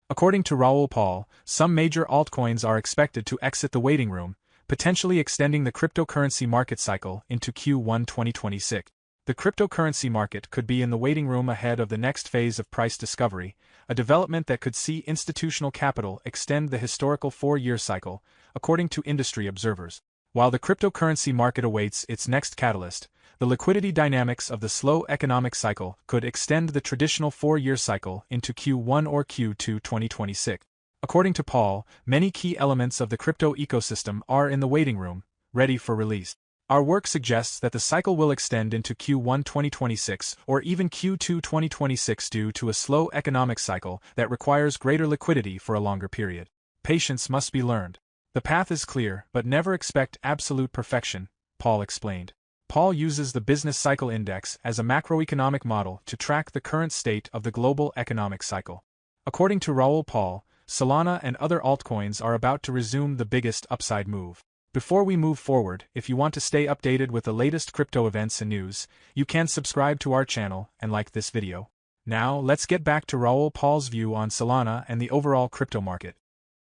According to Raoul Pal, some major altcoins are expected to exit the waiting room, potentially extending the cryptocurrency market cycle into Q1 2026. The cryptocurrency market could be in the waiting room ahead of the next phase of price discovery, a development that could see institutional capital extend the historical 4-year cycle, according to industry observers. While the cryptocurrency market awaits its next catalyst, the liquidity dynamics of the slow economic cycle could extend the traditional 4-year cycle into Q1 or Q2 2026. According to Paul, many key elements of the crypto ecosystem are in the waiting room, ready for release. Our work suggests that the cycle will extend into Q1 2026 or even Q2 2026 due to a slow economic cycle that requires greater liquidity for a longer period. Patience must be learned. The path is clear, but never expect absolute perfection, Paul explained. Paul uses the Business Cycle Index as a macroeconomic model to track the current state of the global economic cycle. According to Raoul Pal, Solana and other altcoins are about to resume the biggest upside move. Before we move forward, if you want to stay updated with the latest crypto events and news, you can subscribe to our channel and like this video. Now, let's get back to Raoul Pal's view on Solana and the overall crypto market.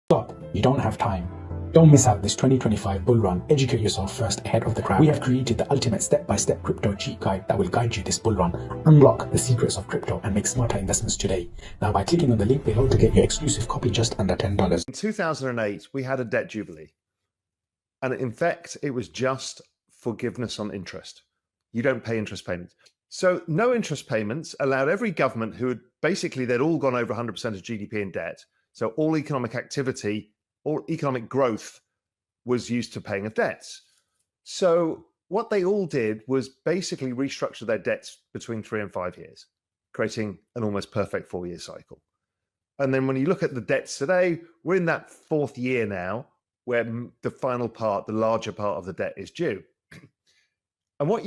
Stop. You don't have time. Don't miss out this 2025 bull run. Educate yourself first ahead of the crowd. We have created the ultimate step-by-step crypto cheat guide that will guide you this bull run. Unlock the secrets of crypto and make smarter investments today. Now by clicking on the link below to get your exclusive copy just under $10. In 2008, we had a debt jubilee. And in fact, it was just forgiveness on interest. You don't pay interest payments. So no interest payments allowed every government who had basically, they'd all gone over 100% of GDP in debt. So all economic activity, all economic growth was used to paying of debts. So what they all did was basically restructure their debts between 3 and 5 years, creating an almost perfect 4-year cycle. And then when you look at the debts today, we're in that 4th year now, where the final part, the larger part of the debt is due. And what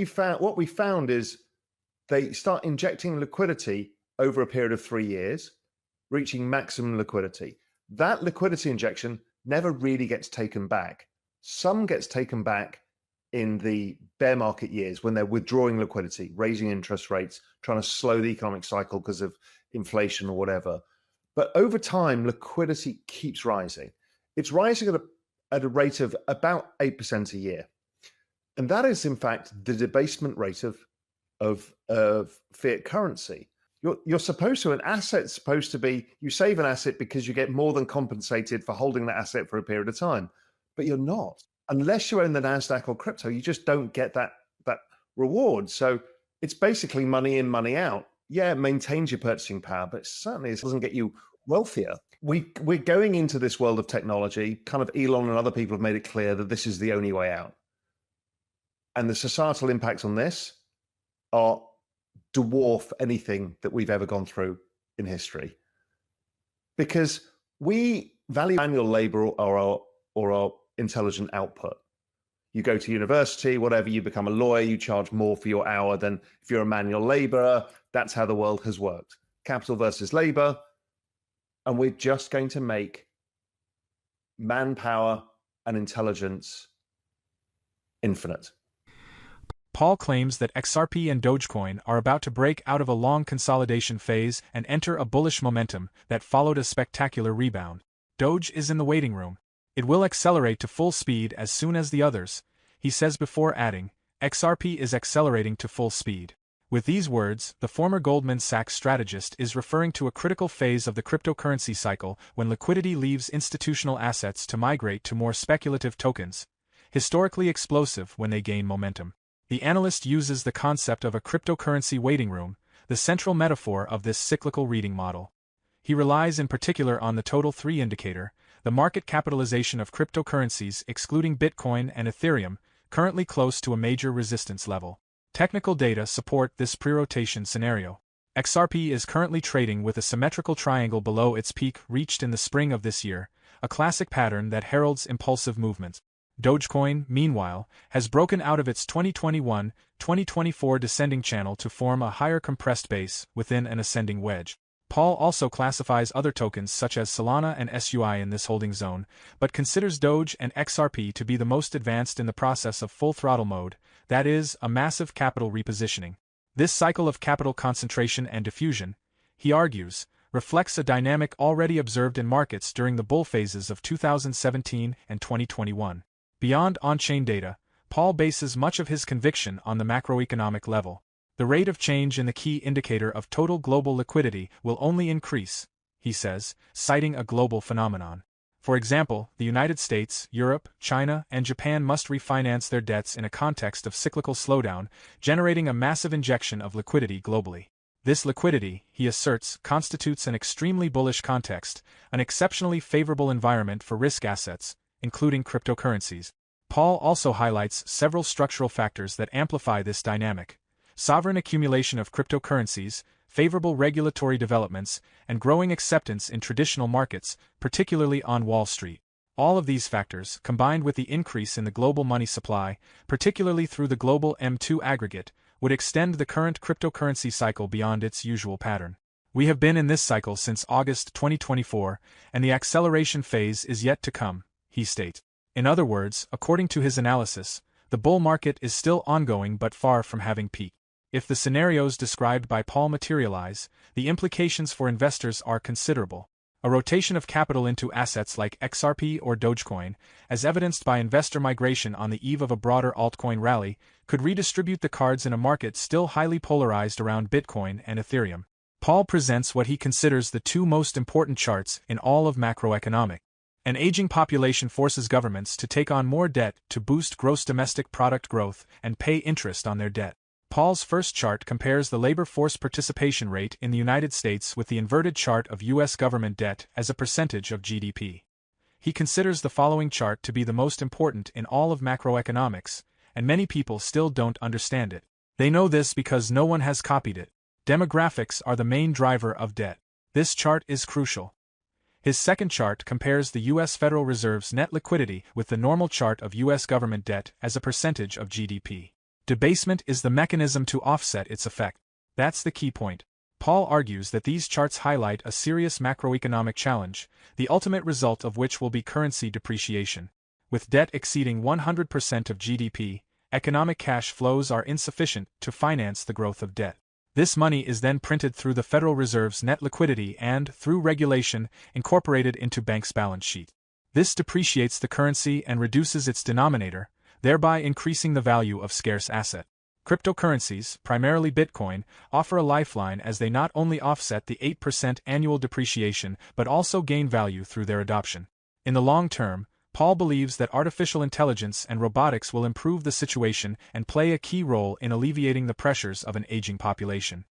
we found is they start injecting liquidity over a period of 3 years, reaching maximum liquidity. That liquidity injection never really gets taken back. Some gets taken back in the bear market years when they're withdrawing liquidity, raising interest rates, trying to slow the economic cycle because of inflation or whatever. But over time, liquidity keeps rising. It's rising at a rate of about 8% a year. And that is, in fact, the debasement rate of fiat currency. You're supposed to, an asset's supposed to be, you save an asset because you get more than compensated for holding that asset for a period of time. But you're not. Unless you own the NASDAQ or crypto, you just don't get that reward. So it's basically money in, money out. Yeah, it maintains your purchasing power, but certainly it doesn't get you wealthier. We're going into this world of technology. Kind of Elon and other people have made it clear that this is the only way out. And the societal impacts on this are dwarf anything that we've ever gone through in history. Because we value manual labor or our intelligent output. You go to university, whatever, you become a lawyer, you charge more for your hour than if you're a manual laborer. That's how the world has worked. Capital versus labor. And we're just going to make manpower and intelligence infinite. Paul claims that XRP and Dogecoin are about to break out of a long consolidation phase and enter a bullish momentum that followed a spectacular rebound. Doge is in the waiting room. It will accelerate to full speed as soon as the others, he says, before adding, XRP is accelerating to full speed. With these words, the former Goldman Sachs strategist is referring to a critical phase of the cryptocurrency cycle when liquidity leaves institutional assets to migrate to more speculative tokens, historically explosive when they gain momentum. The analyst uses the concept of a cryptocurrency waiting room, the central metaphor of this cyclical reading model. He relies in particular on the Total 3 indicator, the market capitalization of cryptocurrencies excluding Bitcoin and Ethereum, currently close to a major resistance level. Technical data support this pre-rotation scenario. XRP is currently trading with a symmetrical triangle below its peak reached in the spring of this year, a classic pattern that heralds impulsive movements. Dogecoin, meanwhile, has broken out of its 2021-2024 descending channel to form a higher compressed base within an ascending wedge. Paul also classifies other tokens such as Solana and SUI in this holding zone, but considers Doge and XRP to be the most advanced in the process of full throttle mode, that is, a massive capital repositioning. This cycle of capital concentration and diffusion, he argues, reflects a dynamic already observed in markets during the bull phases of 2017 and 2021. Beyond on-chain data, Pal bases much of his conviction on the macroeconomic level. The rate of change in the key indicator of total global liquidity will only increase, he says, citing a global phenomenon. For example, the United States, Europe, China, and Japan must refinance their debts in a context of cyclical slowdown, generating a massive injection of liquidity globally. This liquidity, he asserts, constitutes an extremely bullish context, an exceptionally favorable environment for risk assets, including cryptocurrencies. Pal also highlights several structural factors that amplify this dynamic: sovereign accumulation of cryptocurrencies, favorable regulatory developments, and growing acceptance in traditional markets, particularly on Wall Street. All of these factors, combined with the increase in the global money supply, particularly through the global M2 aggregate, would extend the current cryptocurrency cycle beyond its usual pattern. We have been in this cycle since August 2024, and the acceleration phase is yet to come, he states. In other words, according to his analysis, the bull market is still ongoing but far from having peaked. If the scenarios described by Pal materialize, the implications for investors are considerable. A rotation of capital into assets like XRP or Dogecoin, as evidenced by investor migration on the eve of a broader altcoin rally, could redistribute the cards in a market still highly polarized around Bitcoin and Ethereum. Pal presents what he considers the two most important charts in all of macroeconomics. An aging population forces governments to take on more debt to boost gross domestic product growth and pay interest on their debt. Pal's first chart compares the labor force participation rate in the United States with the inverted chart of U.S. government debt as a percentage of GDP. He considers the following chart to be the most important in all of macroeconomics, and many people still don't understand it. They know this because no one has copied it. Demographics are the main driver of debt. This chart is crucial. His second chart compares the U.S. Federal Reserve's net liquidity with the normal chart of U.S. government debt as a percentage of GDP. Debasement is the mechanism to offset its effect. That's the key point. Pal argues that these charts highlight a serious macroeconomic challenge, the ultimate result of which will be currency depreciation. With debt exceeding 100% of GDP, economic cash flows are insufficient to finance the growth of debt. This money is then printed through the Federal Reserve's net liquidity and, through regulation, incorporated into banks' balance sheet. This depreciates the currency and reduces its denominator, thereby increasing the value of scarce asset. Cryptocurrencies, primarily Bitcoin, offer a lifeline as they not only offset the 8% annual depreciation but also gain value through their adoption. In the long term, Pal believes that artificial intelligence and robotics will improve the situation and play a key role in alleviating the pressures of an aging population.